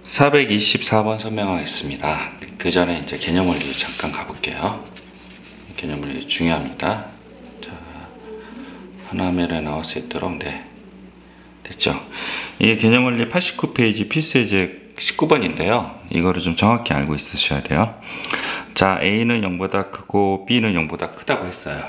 424번 설명하겠습니다. 그 전에 이제 개념원리 잠깐 가볼게요. 개념원리 중요합니다. 자, 하나면에 나올 수 있도록, 네. 됐죠? 이게 개념원리 89페이지 필수예제 19번인데요. 이거를 좀 정확히 알고 있으셔야 돼요. 자, A는 0보다 크고 B는 0보다 크다고 했어요.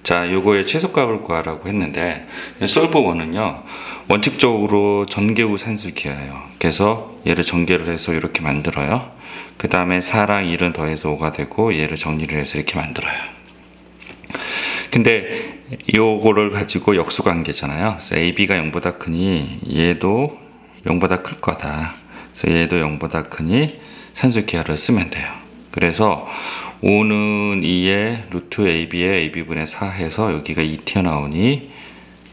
자, 요거의 최소값을 구하라고 했는데, 솔브1은요, 원칙적으로 전개후 산술기예요. 그래서 얘를 전개를 해서 이렇게 만들어요. 그 다음에 4랑 1은 더해서 5가 되고, 얘를 정리를 해서 이렇게 만들어요. 근데 요거를 가지고 역수관계잖아요. 그래서 AB가 0보다 크니 얘도 0보다 클 거다. 그래서 얘도 0보다 크니 산술기하를 쓰면 돼요. 그래서 5는 2에 루트 AB에 AB분의 4 해서 여기가 2 튀어나오니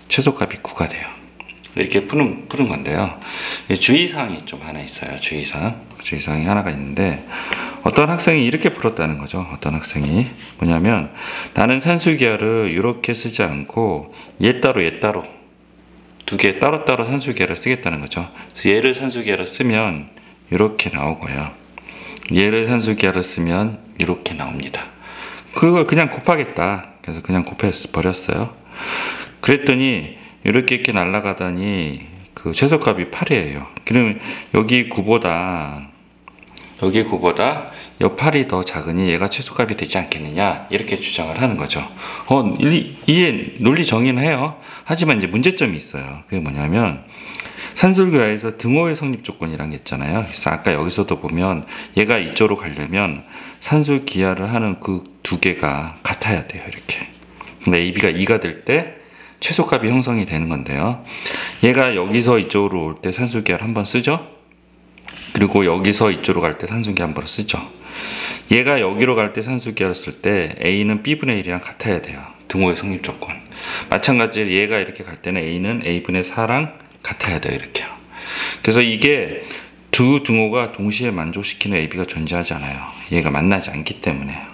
최소값이 9가 돼요. 이렇게 푸는 건데요. 주의사항이 좀 하나 있어요. 주의사항이 하나가 있는데, 어떤 학생이 이렇게 풀었다는 거죠. 어떤 학생이 뭐냐면, 나는 산술기하를 이렇게 쓰지 않고 얘 따로 두 개 따로따로 산술기하를 쓰겠다는 거죠. 그래서 얘를 산술기하를 쓰면 이렇게 나오고요, 얘를 산술기하를 쓰면 이렇게 나옵니다. 그걸 그냥 곱하겠다. 그래서 그냥 곱해버렸어요. 그랬더니 이렇게 날아가다니 그 최소값이 8이에요. 그러면 여기 9보다 이 8이 더 작으니 얘가 최소값이 되지 않겠느냐, 이렇게 주장을 하는 거죠. 이해 논리 정의는 해요. 하지만 이제 문제점이 있어요. 그게 뭐냐면, 산술기하에서 등호의 성립 조건이란 게 있잖아요. 그래서 아까 여기서도 보면 얘가 이쪽으로 가려면 산술기하를 하는 그 두 개가 같아야 돼요. 이렇게. 근데 AB가 2가 될 때 최소값이 형성이 되는 건데요. 얘가 여기서 이쪽으로 올 때 산술기하를 한번 쓰죠. 그리고 여기서 이쪽으로 갈 때 산술기하 한번 쓰죠. 얘가 여기로 갈 때 산술기하를 쓸 때 A는 B분의 1이랑 같아야 돼요. 등호의 성립 조건. 마찬가지로 얘가 이렇게 갈 때는 A는 A분의 4랑 같아야 돼요. 이렇게요. 그래서 이게 두 등호가 동시에 만족시키는 AB가 존재하지 않아요. 얘가 만나지 않기 때문에요.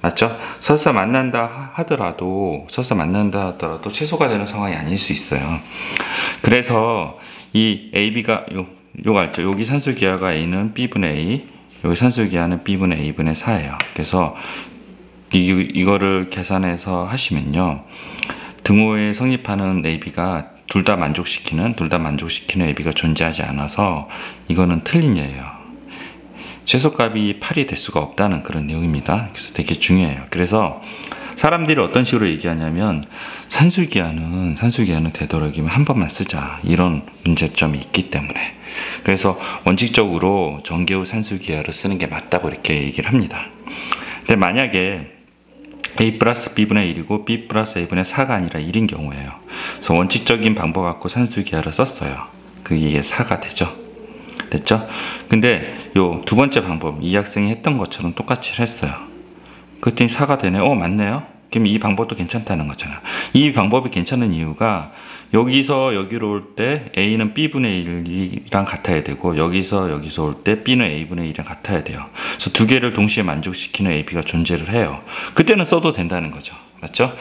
맞죠? 설사 만난다 하더라도 최소가 되는 상황이 아닐 수 있어요. 그래서 이 AB가 요거 알죠? 여기 산술기하가 A는 B분의 A, 여기 산술기하는 B분의 A분의 4예요. 그래서 이거를 계산해서 하시면요, 등호에 성립하는 AB가 둘 다 만족시키는 AB가 존재하지 않아서 이거는 틀린 예예요. 최소값이 8이 될 수가 없다는 그런 내용입니다. 그래서 되게 중요해요. 그래서 사람들이 어떤 식으로 얘기하냐면, 산술기하는 되도록이면 한 번만 쓰자, 이런 문제점이 있기 때문에. 그래서 원칙적으로 전개후 산술기하를 쓰는 게 맞다고 이렇게 얘기를 합니다. 근데 만약에 A 플러스 B분의 1이고 B 플러스 A분의 4가 아니라 1인 경우에요. 그래서 원칙적인 방법 갖고 산술기하를 썼어요. 이게 4가 되죠. 됐죠? 근데 요 두 번째 방법, 이 학생이 했던 것처럼 똑같이 했어요. 그랬더니 4가 되네. 맞네요. 그럼 이 방법도 괜찮다는 거잖아. 이 방법이 괜찮은 이유가, 여기서 여기로 올 때 A는 B분의 1이랑 같아야 되고, 여기서 올 때 B는 A분의 1이랑 같아야 돼요. 그래서 두 개를 동시에 만족시키는 AB가 존재를 해요. 그때는 써도 된다는 거죠. 맞죠?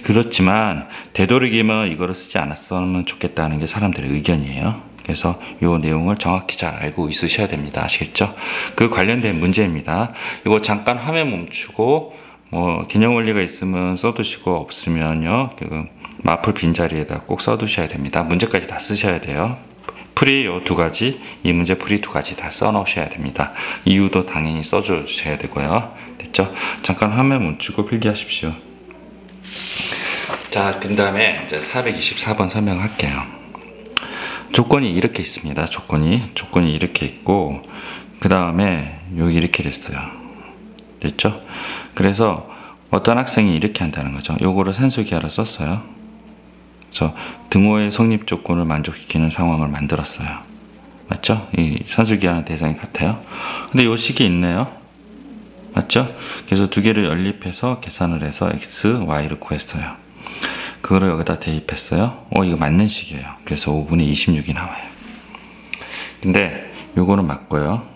그렇지만 되도록이면 이거를 쓰지 않았으면 좋겠다는 게 사람들의 의견이에요. 그래서 이 내용을 정확히 잘 알고 있으셔야 됩니다. 아시겠죠? 그 관련된 문제입니다. 이거 잠깐 화면 멈추고, 개념 원리가 있으면 써두시고, 없으면요, 마플 빈자리에다 꼭 써두셔야 됩니다. 문제까지 다 쓰셔야 돼요. 풀이 요 두 가지, 이 문제 풀이 두 가지 다 써놓으셔야 됩니다. 이유도 당연히 써주셔야 되고요. 됐죠? 잠깐 화면 멈추고 필기하십시오. 자, 그 다음에 이제 424번 설명할게요. 조건이 이렇게 있습니다. 조건이 이렇게 있고, 그 다음에 여기 이렇게 됐어요. 됐죠? 그래서 어떤 학생이 이렇게 한다는 거죠. 요거를 산술기하로 썼어요. 그래서 등호의 성립 조건을 만족시키는 상황을 만들었어요. 맞죠? 이 산술기하는 대상이 같아요. 근데 요 식이 있네요. 맞죠? 그래서 두 개를 연립해서 계산을 해서 x, y를 구했어요. 그거를 여기다 대입했어요. 이거 맞는 식이에요. 그래서 5분의 26이 나와요. 근데 요거는 맞고요.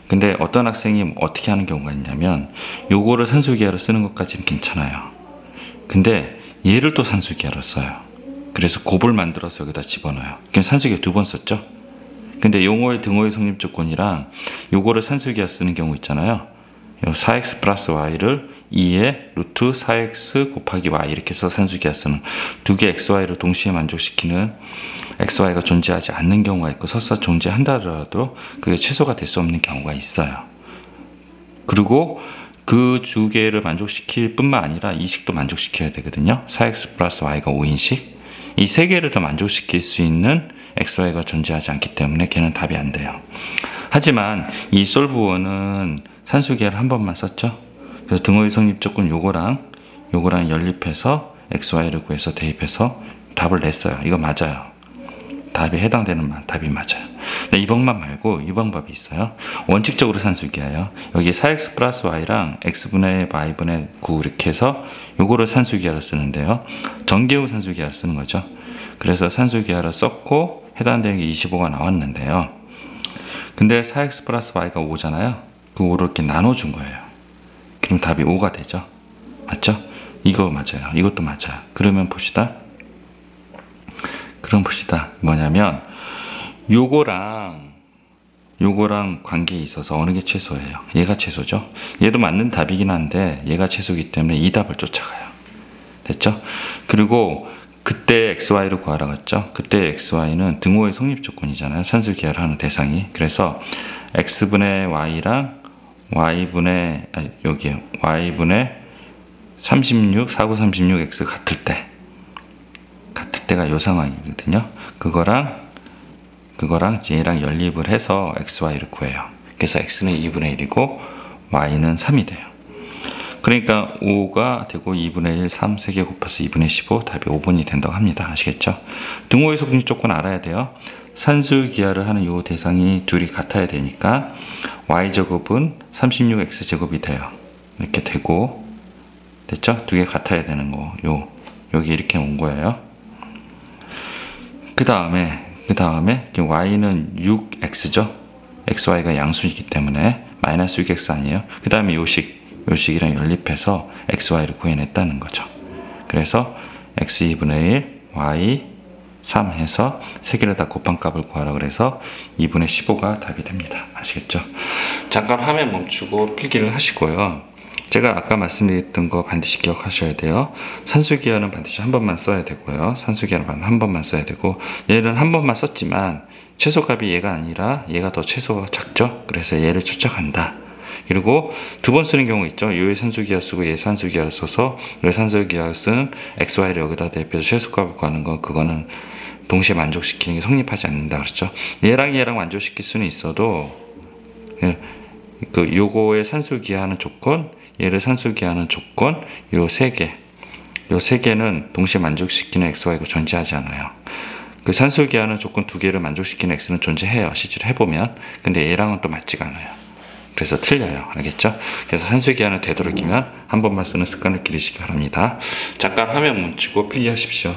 근데 어떤 학생이 어떻게 하는 경우가 있냐면, 요거를 산술기하로 쓰는 것까지는 괜찮아요. 근데 얘를 또 산술기하로 써요. 그래서 곱을 만들어서 여기다 집어넣어요. 그럼 산술기하 두 번 썼죠? 근데 용어의 등호의 성립 조건이랑 요거를 산술기하 쓰는 경우 있잖아요. 요 4x 플러스 y를 2의 루트 4x 곱하기 y 이렇게 해서 산술기하 쓰는 두 개 xy를 동시에 만족시키는 xy가 존재하지 않는 경우가 있고 설사 존재한다 하더라도 그게 최소가 될 수 없는 경우가 있어요. 그리고 그 두 개를 만족시킬 뿐만 아니라 이 식도 만족시켜야 되거든요. 4x 플러스 y가 5인식. 이 세 개를 더 만족시킬 수 있는 xy가 존재하지 않기 때문에 걔는 답이 안 돼요. 하지만 이 솔브1은 산술기하를 한 번만 썼죠. 그래서 등호의 성립 조건 요거랑 연립해서 xy를 구해서 대입해서 답을 냈어요. 이거 맞아요. 답이 해당되는 답이 맞아요. 근데 이 방법 말고 이 방법이 있어요. 원칙적으로 산술기하요. 여기 4x 플러스 y랑 x분의 y분의 9 이렇게 해서 요거를 산술기하로 쓰는데요. 전개후 산술기하로 쓰는 거죠. 그래서 산술기하로 썼고 해당되는 게 25가 나왔는데요. 근데 4x 플러스 y가 5잖아요. 그 5를 이렇게 나눠준 거예요. 그럼 답이 5가 되죠. 맞죠? 이거 맞아요. 이것도 맞아요. 그러면 봅시다. 뭐냐면 요거랑 관계에 있어서 어느 게 최소예요? 얘가 최소죠. 얘도 맞는 답이긴 한데 얘가 최소이기 때문에 이 답을 쫓아가요. 됐죠? 그리고 그때 xy를 구하라고 했죠. 그때 xy는 등호의 성립 조건이잖아요. 산술기하를 하는 대상이. 그래서 x분의 y랑 y분의 36, 4936x 같을 때가 요 상황이거든요. 그거랑 얘랑 연립을 해서 xy를 구해요. 그래서 x는 2분의 1이고 y는 3이 돼요. 그러니까 5가 되고 2분의 1, 3, 3개 곱해서 2분의 15 답이 5번이 된다고 합니다. 아시겠죠? 등호의 성립 조건 알아야 돼요. 산술기하를 하는 요 대상이 둘이 같아야 되니까 y제곱은 36x제곱이 돼요. 이렇게 되고 됐죠? 두 개 같아야 되는 거. 여기 이렇게 온 거예요. 그 다음에 y는 6x죠. xy가 양수이기 때문에 마이너스 6x 아니에요. 그 다음에 요식이랑 연립해서 xy를 구해냈다는 거죠. 그래서 x 2분의 1, y 3 해서 세 개를 다 곱한 값을 구하라 그래서 2분의 15가 답이 됩니다. 아시겠죠? 잠깐 화면 멈추고 필기를 하시고요. 제가 아까 말씀드렸던 거 반드시 기억하셔야 돼요. 산술기하는 반드시 한 번만 써야 되고요. 산술기하는 한 번만 써야 되고 얘는 한 번만 썼지만 최소값이 얘가 아니라 얘가 더 최소가 작죠. 그래서 얘를 추적한다. 그리고 두 번 쓰는 경우 있죠. 요의 산술기하 쓰고 얘 산술기하를 써서 요 산술기하를 쓴 xy를 여기다 대입해서 최소값을 구하는 거 그거는 동시에 만족시키는 게 성립하지 않는다 그랬죠. 얘랑 만족시킬 수는 있어도 요거의 산술기하는 조건, 얘를 산술기하는 조건, 요 세 개는 동시에 만족시키는 xy가 존재하지 않아요. 그 산술기하는 조건 두 개를 만족시키는 x는 존재해요. 실제로 해보면. 근데 얘랑은 또 맞지가 않아요. 그래서 틀려요. 알겠죠? 그래서 산술기하는 되도록이면 한 번만 쓰는 습관을 기르시기 바랍니다. 잠깐 화면 멈추고 필기하십시오.